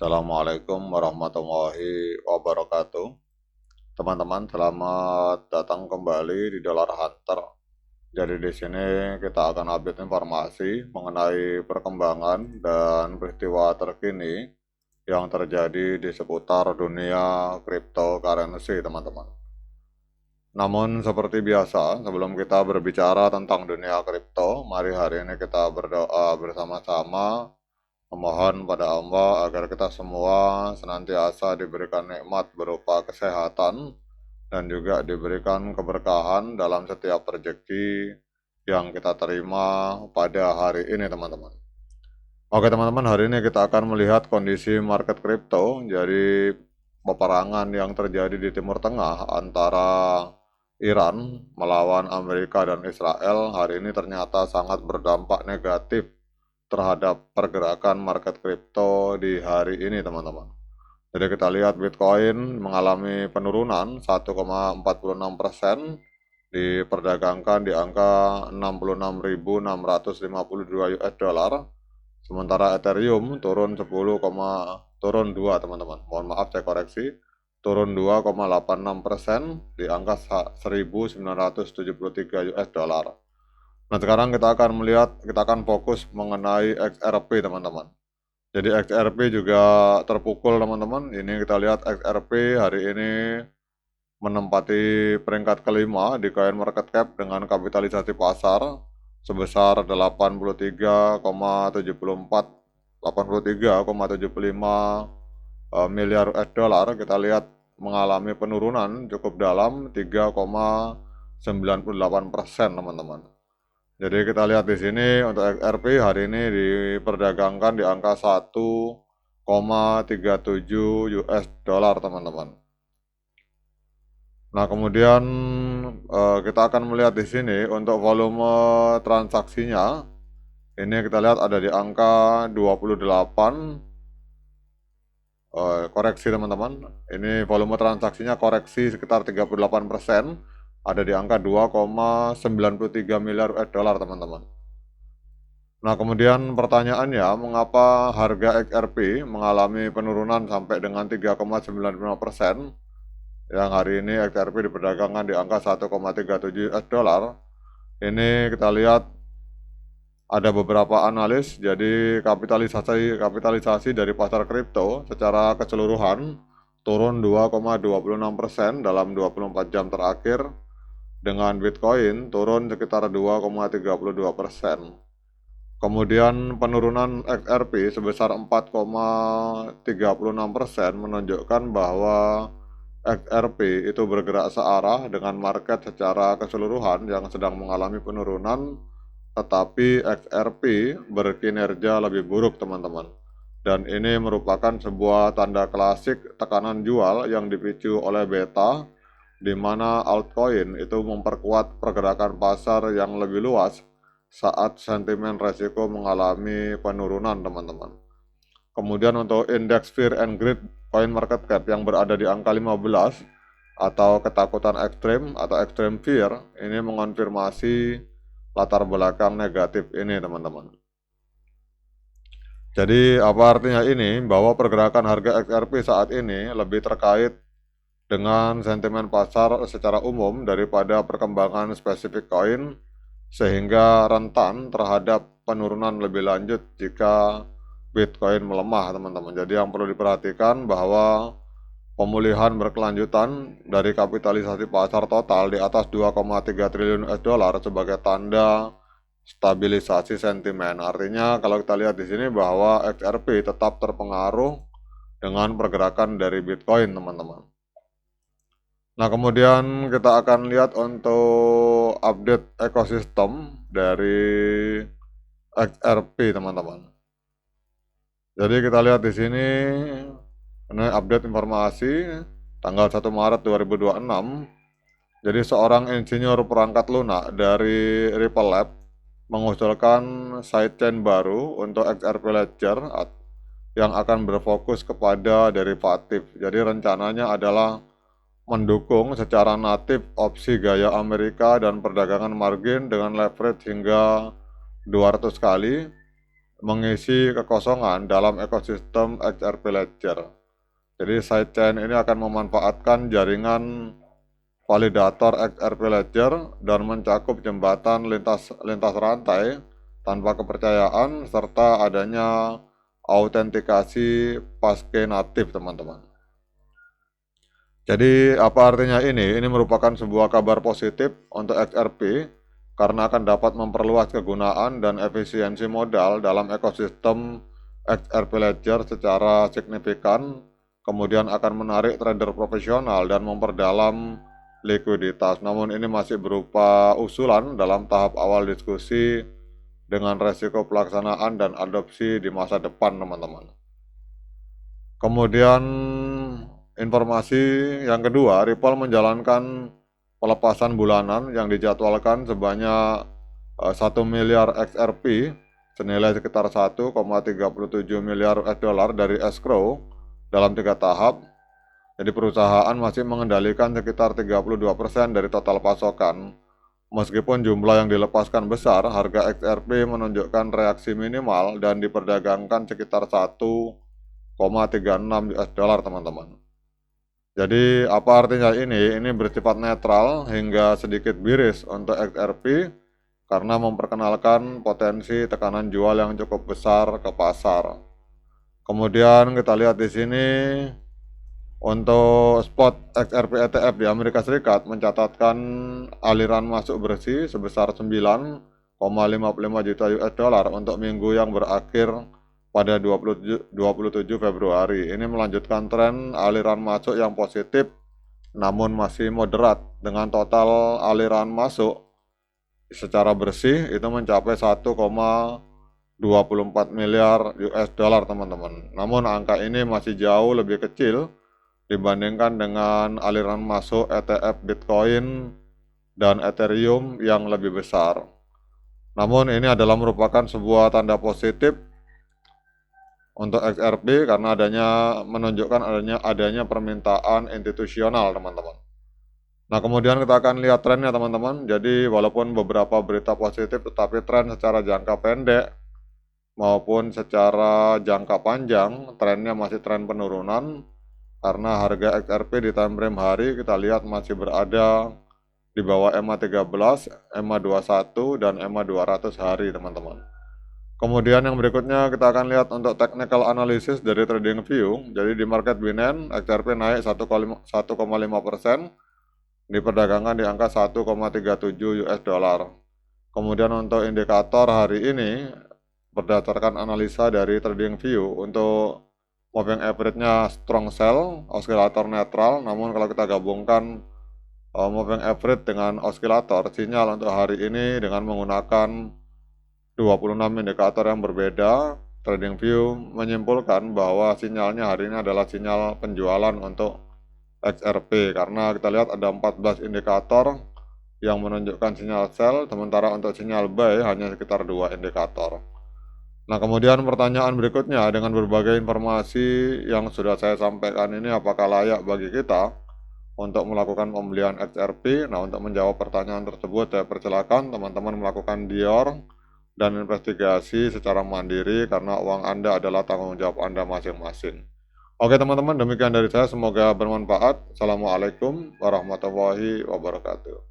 Assalamualaikum warahmatullahi wabarakatuh. Teman-teman, selamat datang kembali di Dollar Hunter. Jadi di sini kita akan update informasi mengenai perkembangan dan peristiwa terkini yang terjadi di seputar dunia cryptocurrency, teman-teman. Namun seperti biasa, sebelum kita berbicara tentang dunia kripto, mari hari ini kita berdoa bersama-sama memohon pada Allah agar kita semua senantiasa diberikan nikmat berupa kesehatan dan juga diberikan keberkahan dalam setiap rezeki yang kita terima pada hari ini, teman-teman. Oke, teman-teman, hari ini kita akan melihat kondisi market kripto. Jadi peperangan yang terjadi di Timur Tengah antara Iran melawan Amerika dan Israel hari ini ternyata sangat berdampak negatif terhadap pergerakan market kripto di hari ini, teman-teman. Jadi kita lihat Bitcoin mengalami penurunan 1,46%, diperdagangkan di angka 66.652 US dollar. Sementara Ethereum turun 2, teman-teman. Mohon maaf saya koreksi. Turun 2,86% di angka 1.973 US dollar. Nah, sekarang kita akan fokus mengenai XRP, teman-teman. Jadi XRP juga terpukul, teman-teman. Ini kita lihat XRP hari ini menempati peringkat kelima di CoinMarketCap dengan kapitalisasi pasar sebesar 83,75 miliar US dollar. Kita lihat mengalami penurunan cukup dalam 3,98%, teman-teman. Jadi kita lihat di sini untuk XRP hari ini diperdagangkan di angka 1,37 US dollar, teman-teman. Nah, kemudian kita akan melihat di sini untuk volume transaksinya. Ini kita lihat ada di angka 28. Koreksi, teman-teman. Ini volume transaksinya koreksi sekitar 38%. Ada di angka 2,93 miliar US dollar, teman-teman. Nah, kemudian pertanyaannya, mengapa harga XRP mengalami penurunan sampai dengan 3,95%? Yang hari ini XRP diperdagangkan di angka 1,37 US dollar. Ini kita lihat ada beberapa analis, jadi kapitalisasi dari pasar kripto secara keseluruhan turun 2,26% dalam 24 jam terakhir, dengan Bitcoin turun sekitar 2,32%. Kemudian penurunan XRP sebesar 4,36% menunjukkan bahwa XRP itu bergerak searah dengan market secara keseluruhan yang sedang mengalami penurunan, tetapi XRP berkinerja lebih buruk, teman-teman. Dan ini merupakan sebuah tanda klasik tekanan jual yang dipicu oleh beta, di mana altcoin itu memperkuat pergerakan pasar yang lebih luas saat sentimen resiko mengalami penurunan, teman-teman. Kemudian untuk indeks Fear and Greed CoinMarketCap yang berada di angka 15 atau ketakutan ekstrim atau extreme fear, ini mengonfirmasi latar belakang negatif ini, teman-teman. Jadi apa artinya ini? Bahwa pergerakan harga XRP saat ini lebih terkait dengan sentimen pasar secara umum daripada perkembangan spesifik koin, sehingga rentan terhadap penurunan lebih lanjut jika Bitcoin melemah, teman-teman. Jadi yang perlu diperhatikan bahwa pemulihan berkelanjutan dari kapitalisasi pasar total di atas 2,3 triliun US dollar sebagai tanda stabilisasi sentimen. Artinya kalau kita lihat di sini bahwa XRP tetap terpengaruh dengan pergerakan dari Bitcoin, teman-teman. Nah, kemudian kita akan lihat untuk update ekosistem dari XRP, teman-teman. Jadi kita lihat di sini, ini update informasi tanggal 1 Maret 2026. Jadi seorang insinyur perangkat lunak dari Ripple Lab mengusulkan sidechain baru untuk XRP Ledger yang akan berfokus kepada derivatif. Jadi rencananya adalah mendukung secara natif opsi gaya Amerika dan perdagangan margin dengan leverage hingga 200 kali mengisi kekosongan dalam ekosistem XRP Ledger. Jadi sidechain ini akan memanfaatkan jaringan validator XRP Ledger dan mencakup jembatan lintas rantai tanpa kepercayaan serta adanya autentikasi passkey natif, teman-teman. Jadi apa artinya ini? Ini merupakan sebuah kabar positif untuk XRP karena akan dapat memperluas kegunaan dan efisiensi modal dalam ekosistem XRP Ledger secara signifikan, kemudian akan menarik trader profesional dan memperdalam likuiditas. Namun ini masih berupa usulan dalam tahap awal diskusi dengan resiko pelaksanaan dan adopsi di masa depan, teman-teman. Kemudian informasi yang kedua, Ripple menjalankan pelepasan bulanan yang dijadwalkan sebanyak 1 miliar XRP senilai sekitar 1,37 miliar US$ dari escrow dalam 3 tahap. Jadi perusahaan masih mengendalikan sekitar 32% dari total pasokan. Meskipun jumlah yang dilepaskan besar, harga XRP menunjukkan reaksi minimal dan diperdagangkan sekitar 1,36 US$, teman-teman. Jadi apa artinya ini? Ini bersifat netral hingga sedikit bearish untuk XRP karena memperkenalkan potensi tekanan jual yang cukup besar ke pasar. Kemudian kita lihat di sini untuk spot XRP ETF di Amerika Serikat mencatatkan aliran masuk bersih sebesar 9,55 juta US$ untuk minggu yang berakhir pada 27 Februari. Ini melanjutkan tren aliran masuk yang positif namun masih moderat dengan total aliran masuk secara bersih itu mencapai 1,24 miliar US$, teman-teman. Namun angka ini masih jauh lebih kecil dibandingkan dengan aliran masuk ETF Bitcoin dan Ethereum yang lebih besar. Namun ini adalah merupakan sebuah tanda positif untuk XRP karena menunjukkan adanya permintaan institusional, teman-teman. Nah, kemudian kita akan lihat trennya, teman-teman. Jadi walaupun beberapa berita positif, tetapi tren secara jangka pendek maupun secara jangka panjang trennya masih tren penurunan karena harga XRP di time frame hari kita lihat masih berada di bawah EMA 13, EMA 21 dan EMA 200 hari, teman-teman. Kemudian yang berikutnya kita akan lihat untuk technical analysis dari TradingView. Jadi di market Binance XRP naik 1,5%, diperdagangkan di angka 1,37 US$. Kemudian untuk indikator hari ini berdasarkan analisa dari TradingView untuk moving average-nya strong sell, osilator netral. Namun kalau kita gabungkan moving average dengan osilator, sinyal untuk hari ini dengan menggunakan 26 indikator yang berbeda, TradingView menyimpulkan bahwa sinyalnya hari ini adalah sinyal penjualan untuk XRP karena kita lihat ada 14 indikator yang menunjukkan sinyal sell, sementara untuk sinyal buy hanya sekitar 2 indikator. Nah, kemudian pertanyaan berikutnya, dengan berbagai informasi yang sudah saya sampaikan ini, apakah layak bagi kita untuk melakukan pembelian XRP? Nah, untuk menjawab pertanyaan tersebut, saya persilakan teman-teman melakukan DIOR dan investigasi secara mandiri karena uang Anda adalah tanggung jawab Anda masing-masing. Oke teman-teman, demikian dari saya, semoga bermanfaat. Assalamualaikum warahmatullahi wabarakatuh.